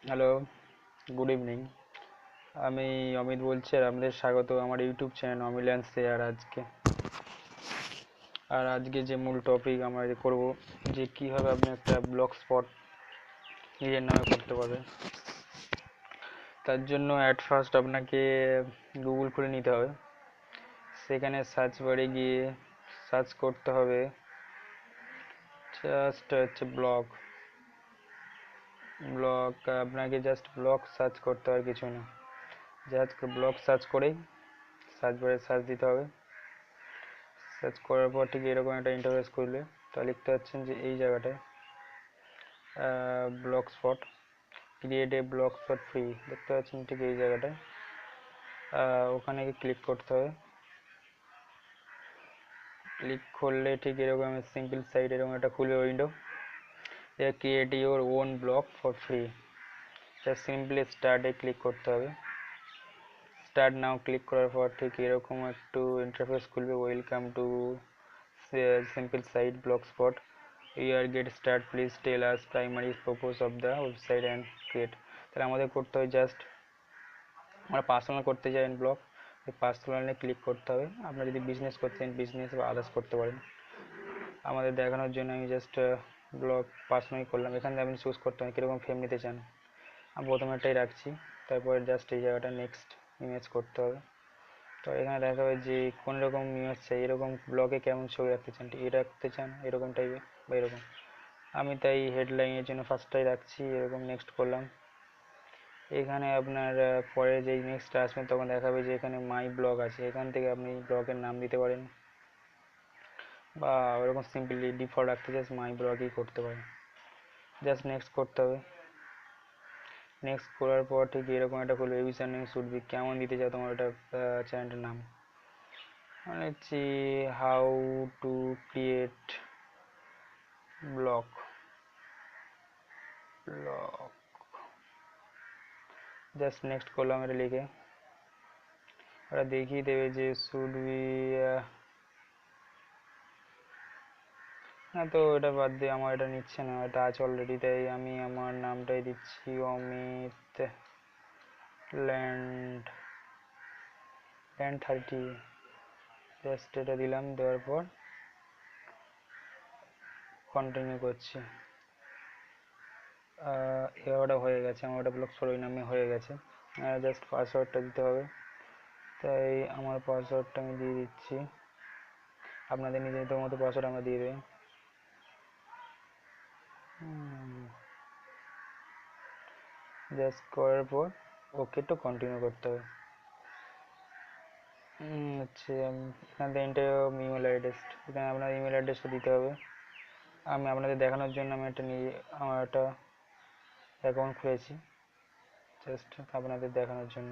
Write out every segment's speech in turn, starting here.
Hello, good evening. আমি অমিত বলছি আর আপনাদের স্বাগত আমার ইউটিউব চ্যানেল অমিত ল্যান্ডস আর আজকে যে মূল টপিক আমরা করব যে কীভাবে আপনি একটা ব্লগ স্পট নিজের নামে করতে পারবেন। তার জন্য অ্যাট ফার্স্ট আপনাকে গুগল খুলে নিতে হবে। সেখানে সার্চ বারে গিয়ে সার্চ করতে হবে জাস্ট হচ্ছে ব্লগ। ব্লগ আপনাকে জাস্ট ব্লগ সার্চ করতে হবে, কিছু না। জাস্ট ব্লগ সার্চ করেই সার্চ বারে সার্চ দিতে হবে। সার্চ করার পর ঠিক এরকম একটা ইন্টারফেস খুলবে। তা লিখতে পাচ্ছেন যে এই জায়গাটায় blog spot, create a blog spot free, দেখতে পাচ্ছেন ঠিক এই জায়গাটায়। ওখানে ক্লিক করতে হবে। ক্লিক করলে ঠিক এরকম সিম্পল সাইট এরকম একটা খুলবে window. Create your own blog for free, just simply স্টার্টে ক্লিক করতে হবে। স্টার্ট নাও ক্লিক করার পর ঠিক এরকম একটু ইন্টারফেস খুলবে। Welcome to simple site blog spot, year get start, please tell us primary purpose of the website and create. তাহলে আমাদের করতে হবে জাস্ট আমরা পার্সোনাল করতে চাই ব্লগ, পার্সোনালে ক্লিক করতে হবে। আপনারা যদি বিজনেস করতে চান বিজনেস বা আদার্স করতে পারেন। আমাদের দেখানোর জন্য আমি জাস্ট ব্লগ পার্সোনালি করলাম। এখান থেকে আপনি চুজ করতে হবে কীরকম ফ্রেম নিতে চান। আমি প্রথমে একটাই রাখছি, তারপরে জাস্ট এই জায়গাটা নেক্সট ইমেজ করতে হবে। তো এখানে দেখা হবে যে কোন রকম ইমেজ চাই, এরকম ব্লগে কেমন ছবি রাখতে চান, ঠিক এটা রাখতে চান এরকম টাইপের বা এরকম। আমি তাই হেডলাইনের জন্য ফার্স্টটাই রাখছি, এরকম নেক্সট করলাম। এখানে আপনার পরে যেই নেক্সট আসবেন তখন দেখাবে যে এখানে মাই ব্লগ আছে, এখান থেকে আপনি ব্লগের নাম দিতে পারেন বা ওরকম সিম্পলি ডিফল্ট রাখতে জাস্ট মাই ব্লগই করতে পারেন। জাস্ট নেক্সট করতে হবে। নেক্সট করার পর ঠিক এরকম একটা খুলবে, ইউজার নেম শুড বি, কেমন দিতে চাও তোমার ওটা চ্যানেলটার নাম। মানে হচ্ছে how to create blog blog just next করলাম এটা লিখে। ওরা দেখিয়ে দেবে যে শুড বি, হ্যাঁ তো এটা বাদ দিয়ে আমার এটা নিচ্ছে না, এটা আছে অলরেডি, তাই আমি আমার নামটাই দিচ্ছি অমিত ল্যান্ড ল্যান্ড 30। জাস্ট এটা দিলাম, দেওয়ার পর কন্টিনিউ করছি। এবার ওটা হয়ে গেছে, আমার ওটা ব্লগ স্টোরি নামে হয়ে গেছে। জাস্ট পাসওয়ার্ডটা দিতে হবে, তাই আমার পাসওয়ার্ডটা আমি দিয়ে দিচ্ছি। আপনাদের নিজেদের মতো পাসওয়ার্ড আমরা দিয়ে দেবেন। জাস্ট করার পর ওকে টু কন্টিনিউ করতে হবে। হচ্ছে এখান থেকে এন্টার ইমেল অ্যাড্রেস, এখানে আপনার ইমেল অ্যাড্রেসটা দিতে হবে। আমি আপনাদের দেখানোর জন্য আমি একটা আমার একটা অ্যাকাউন্ট খুলেছি, জাস্ট আপনাদের দেখানোর জন্য।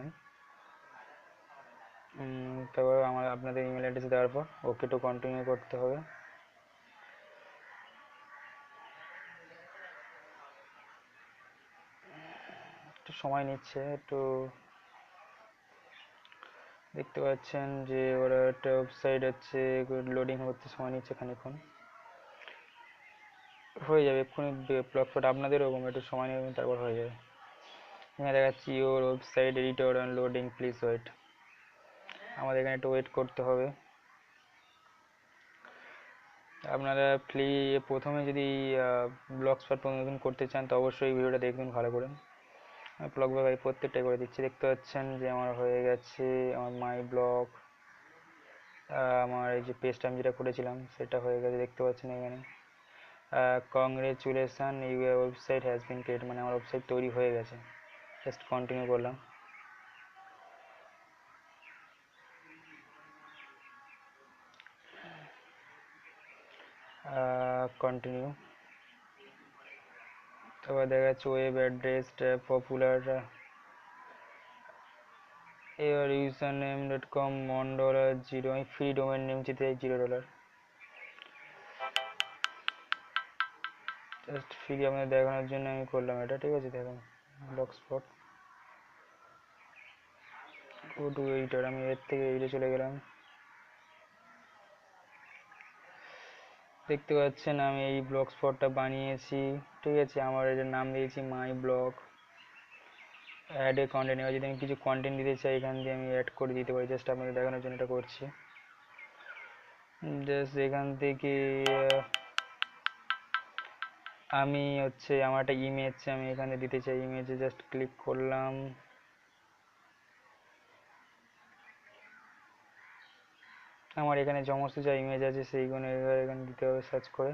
তারপর আমার আপনাদের ইমেল অ্যাড্রেস দেওয়ার পর ওকে টু কন্টিনিউ করতে হবে। একটু সময় নিচ্ছে, একটু দেখতে পাচ্ছেন যে ওরা একটা ওয়েবসাইট হচ্ছে লোডিং করতে সময় নিচ্ছে খানিকক্ষণ, হয়ে যাবে এক্ষুনি। ব্লগ স্পট আপনাদের ওরকম একটু সময় নেবেন, তারপর হয়ে যাবে। এখানে দেখাচ্ছি your website editor and loading, please wait. আমাদের এখানে একটু ওয়েট করতে হবে। আপনারা প্রথমে যদি ব্লগ স্পট নতুন করতে চান তো অবশ্যই ভিডিওটা দেখবেন ভালো করে। ব্লগ ভাই প্রত্যেকটাই করে দিচ্ছি। দেখতে পাচ্ছেন যে আমার হয়ে গেছে আমার মাই ব্লগ, আমার এই যে পেজটা আমি যেটা করেছিলাম সেটা হয়ে গেছে, দেখতে পাচ্ছেন এখানে congratulation your website has been create, মানে আমার ওয়েবসাইট তৈরি হয়ে গেছে। জাস্ট কন্টিনিউ করলাম। কন্টিনিউ। তারপর দেখা যাচ্ছে ওয়েব অ্যাড্রেস পপুলার, এর ইউজার নেম .com $1 আমি ফ্রি ডোমেন নেম দিতে চাই $0। জাস্ট ফ্রি আপনাদের দেখানোর জন্য আমি করলাম এটা, ঠিক আছে। দেখুন blog spot, go to editor, আমি এর থেকে এডিটে চলে গেলাম। দেখতে পাচ্ছেন আমি এই ব্লগ স্পটটা বানিয়েছি, ঠিক আছে। আমার এটার নাম দিয়েছি my blog. Add a content, এবার যদি আমি কিছু কন্টেন্ট দিতে চাই এখান দিয়ে আমি অ্যাড করে দিতে পারি। জাস্ট আপনাকে দেখানোর জন্য এটা করছি। জাস্ট এখান থেকে আমি হচ্ছে আমার একটা ইমেজ আমি এখানে দিতে চাই, ইমেজে জাস্ট ক্লিক করলাম। আমার এখানে সমস্ত যা ইমেজ আছে সেইগুলো এখানে দিতে হবে সার্চ করে।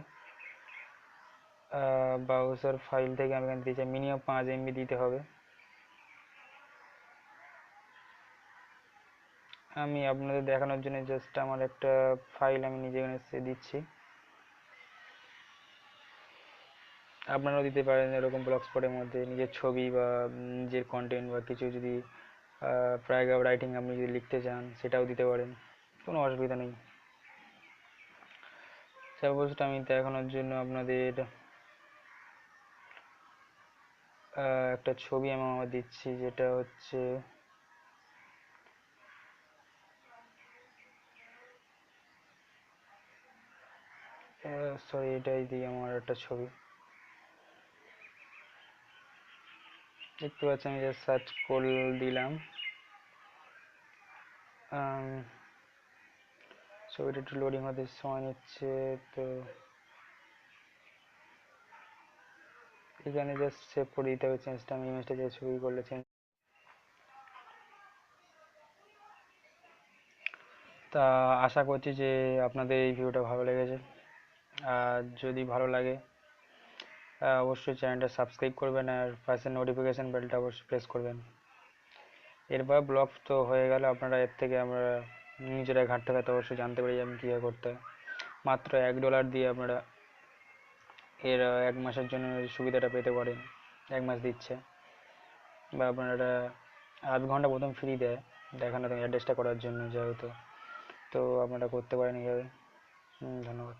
ব্রাউজার ফাইল থেকে আমি এখানে দিতে চাই, মিনিমাম 5 MB দিতে হবে। আমি আপনাদের দেখানোর জন্য জাস্ট আমার একটা ফাইল আমি নিজে এখানে দিচ্ছি। আপনারাও দিতে পারেন এরকম ব্লগ স্পটের মধ্যে নিজের ছবি বা নিজের কন্টেন্ট বা কিছু যদি প্যারাগ্রাফ রাইটিং আপনি যদি লিখতে চান সেটাও দিতে পারেন, কোনো অসুবিধা নেই। সাপোজ আমি দেখানোর জন্য আপনাদের একটা ছবি আমি আমার দিচ্ছি, যেটা হচ্ছে সরি এটাই দিই আমার একটা ছবি। দেখতে পাচ্ছি আমি জাস্ট সার্চ করে দিলাম। ছবিটা একটু লোডিং হতে সময় নিচ্ছে, তো এখানে জাস্ট সেভ করে দিতে হবে চেঞ্জটা। আমি ইমেজটা যে ছবি করলে চেঞ্জ। তা আশা করছি যে আপনাদের এই ভিডিওটা ভালো লেগেছে। আর যদি ভালো লাগে অবশ্যই চ্যানেলটা সাবস্ক্রাইব করবেন আর পাশে নোটিফিকেশান বেলটা অবশ্যই প্রেস করবেন। এরপর ব্লগ তো হয়ে গেল, আপনারা এর থেকে আমরা নিজেরা ঘাঁটতে ঘাঁটতে অবশ্যই জানতে পারি আমি কীভাবে করতে হয়। মাত্র $1 দিয়ে আপনারা এর 1 মাসের জন্য সুবিধাটা পেতে পারেন। 1 মাস দিচ্ছে, বা আপনারা 8 ঘন্টা প্রথম ফ্রি দেয় দেখানো অ্যাড্রেসটা করার জন্য যেহেতু, তো আপনারা করতে পারেন এইভাবে। ধন্যবাদ।